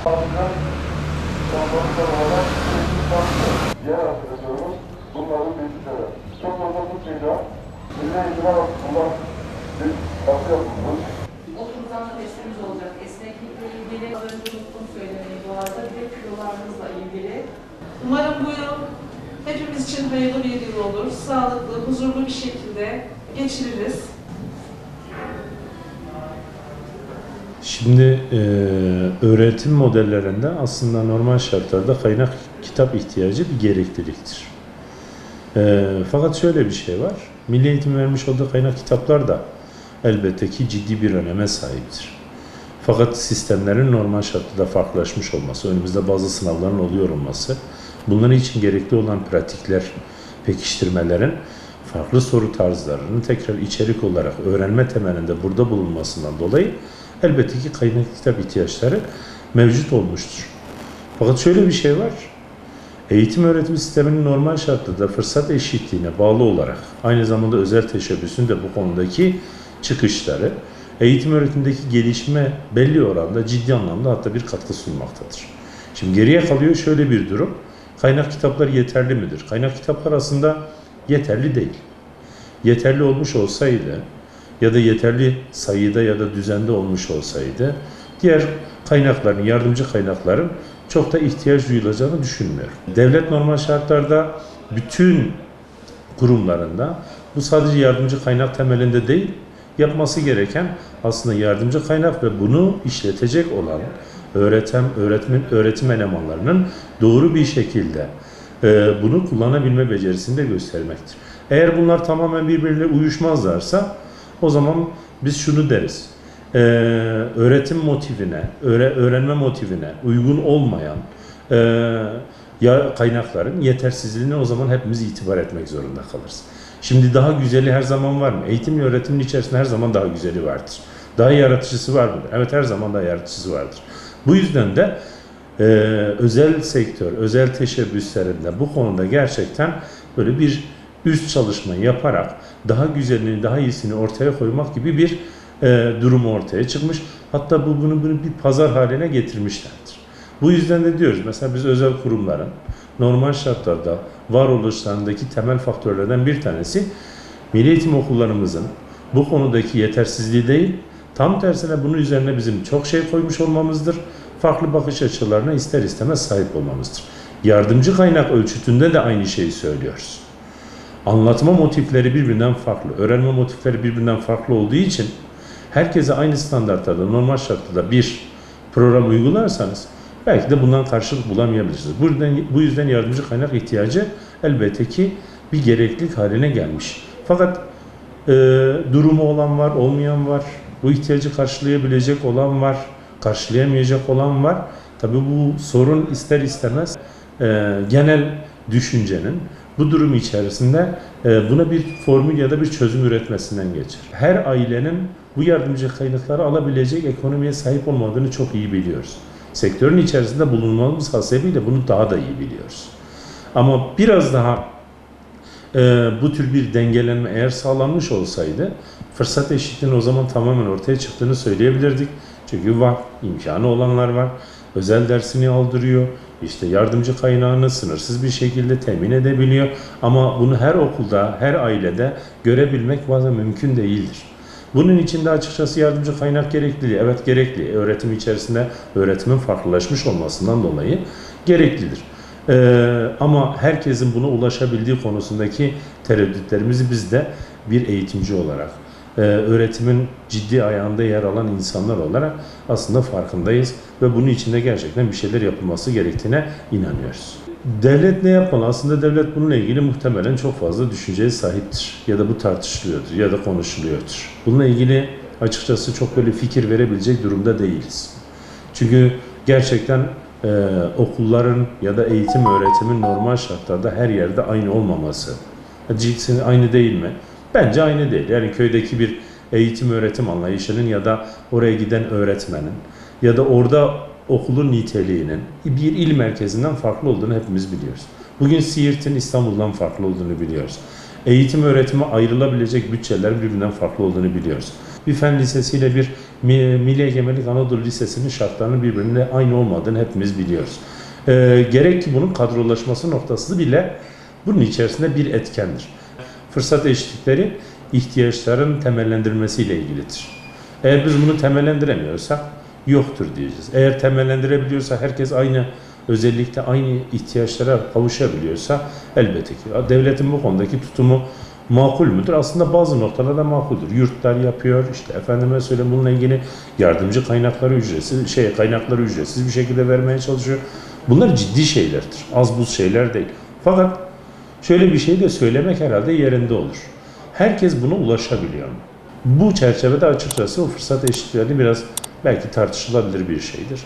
Diğer arkadaşlarımız bunların bilgileri. Çok fazla tutmayacağım. Milli eğitime bunlar bir katkı yapılmış. Okuldan da testimiz olacak. Esneklikle ilgili, az önce unuttum söylemeyi bu arada, bir de kilolarımızla ilgili. Umarım bu yıl hepimiz için hayırlı bir yıl olur. Sağlıklı, huzurlu bir şekilde geçiririz. Şimdi öğretim modellerinde aslında normal şartlarda kaynak kitap ihtiyacı bir gerekliliktir. Fakat şöyle bir şey var, Milli Eğitim vermiş olduğu kaynak kitaplar da elbette ki ciddi bir öneme sahiptir. Fakat sistemlerin normal şartlarda farklılaşmış olması, önümüzde bazı sınavların oluyor olması, bunların için gerekli olan pratikler, pekiştirmelerin farklı soru tarzlarının tekrar içerik olarak öğrenme temelinde burada bulunmasından dolayı elbette ki kaynak kitap ihtiyaçları mevcut olmuştur. Fakat şöyle bir şey var, eğitim öğretim sisteminin normal şartlarda fırsat eşitliğine bağlı olarak aynı zamanda özel teşebbüsün de bu konudaki çıkışları eğitim öğretimdeki gelişime belli oranda ciddi anlamda hatta bir katkı sunmaktadır. Şimdi geriye kalıyor şöyle bir durum, kaynak kitaplar yeterli midir? Kaynak kitaplar aslında yeterli değil. Yeterli olmuş olsaydı ya da yeterli sayıda ya da düzende olmuş olsaydı diğer kaynakların, yardımcı kaynakların çok da ihtiyaç duyulacağını düşünmüyorum. Devlet normal şartlarda bütün kurumlarında bu sadece yardımcı kaynak temelinde değil, yapması gereken aslında yardımcı kaynak ve bunu işletecek olan öğretim elemanlarının doğru bir şekilde bunu kullanabilme becerisini de göstermektir. Eğer bunlar tamamen birbirine uyuşmazlarsa o zaman biz şunu deriz. Öğretim motivine, öğrenme motivine uygun olmayan kaynakların yetersizliğine o zaman hepimiz itibar etmek zorunda kalırız. Şimdi daha güzeli her zaman var mı? Eğitim ve öğretimin içerisinde her zaman daha güzeli vardır. Daha yaratıcısı var mıdır? Evet, her zaman daha yaratıcısı vardır. Bu yüzden de özel sektör, özel teşebbüslerinde bu konuda gerçekten böyle bir üst çalışma yaparak daha güzelini, daha iyisini ortaya koymak gibi bir durum ortaya çıkmış. Hatta bunu bir pazar haline getirmişlerdir. Bu yüzden de diyoruz, mesela biz özel kurumların normal şartlarda varoluşlarındaki temel faktörlerden bir tanesi milli eğitim okullarımızın bu konudaki yetersizliği değil, tam tersine bunun üzerine bizim çok şey koymuş olmamızdır. Farklı bakış açılarına ister istemez sahip olmamızdır. Yardımcı kaynak ölçütünde de aynı şeyi söylüyoruz. Anlatma motifleri birbirinden farklı, öğrenme motifleri birbirinden farklı olduğu için herkese aynı standartlarda, normal şartlarda bir program uygularsanız belki de bundan karşılık bulamayabilirsiniz. Bu yüzden yardımcı kaynak ihtiyacı elbette ki bir gereklilik haline gelmiş. Fakat durumu olan var, olmayan var, bu ihtiyacı karşılayabilecek olan var, karşılayamayacak olan var. Tabii bu sorun ister istemez genel düşüncenin bu durum içerisinde buna bir formül ya da bir çözüm üretmesinden geçer. Her ailenin bu yardımcı kaynakları alabilecek ekonomiye sahip olmadığını çok iyi biliyoruz. Sektörün içerisinde bulunmamız hasebiyle bunu daha da iyi biliyoruz. Ama biraz daha bu tür bir dengelenme eğer sağlanmış olsaydı fırsat eşitliğinin o zaman tamamen ortaya çıktığını söyleyebilirdik. Çünkü var, imkanı olanlar var, özel dersini aldırıyor, işte yardımcı kaynağını sınırsız bir şekilde temin edebiliyor. Ama bunu her okulda, her ailede görebilmek bazen mümkün değildir. Bunun için de açıkçası yardımcı kaynak gerekliliği, evet gerekli. Öğretim içerisinde öğretimin farklılaşmış olmasından dolayı gereklidir. Ama herkesin buna ulaşabildiği konusundaki tereddütlerimizi biz de bir eğitimci olarak, öğretimin ciddi ayağında yer alan insanlar olarak aslında farkındayız ve bunun için de gerçekten bir şeyler yapılması gerektiğine inanıyoruz. Devlet ne yapmalı? Aslında devlet bununla ilgili muhtemelen çok fazla düşünceye sahiptir ya da bu tartışılıyordur ya da konuşuluyordur. Bununla ilgili açıkçası çok böyle fikir verebilecek durumda değiliz. Çünkü gerçekten okulların ya da eğitim öğretimin normal şartlarda her yerde aynı olmaması. Cilsin aynı değil mi? Bence aynı değil. Yani köydeki bir eğitim öğretim anlayışının ya da oraya giden öğretmenin ya da orada okulun niteliğinin bir il merkezinden farklı olduğunu hepimiz biliyoruz. Bugün Siirt'in İstanbul'dan farklı olduğunu biliyoruz. eğitim öğretime ayrılabilecek bütçeler birbirinden farklı olduğunu biliyoruz. Bir fen lisesiyle bir Milli Egemenlik Anadolu Lisesi'nin şartlarının birbirine aynı olmadığını hepimiz biliyoruz. Gerek ki bunun kadrolaşması noktası bile bunun içerisinde bir etkendir. Fırsat eşitlikleri ihtiyaçların temellendirilmesiyle ilgilidir. Eğer biz bunu temellendiremiyorsak yoktur diyeceğiz. Eğer temellendirebiliyorsa, herkes aynı özellikle aynı ihtiyaçlara kavuşabiliyorsa elbette ki devletin bu konudaki tutumu makul müdür? Aslında bazı noktalarda makuldür. Yurtlar yapıyor, işte efendime söyleyeyim bununla ilgili yardımcı kaynakları ücretsiz bir şekilde vermeye çalışıyor. Bunlar ciddi şeylerdir. Az buz şeyler değil. Fakat şöyle bir şey de söylemek herhalde yerinde olur. Herkes buna ulaşabiliyor mu? Bu çerçevede açıkçası o fırsat eşitliği biraz belki tartışılabilir bir şeydir.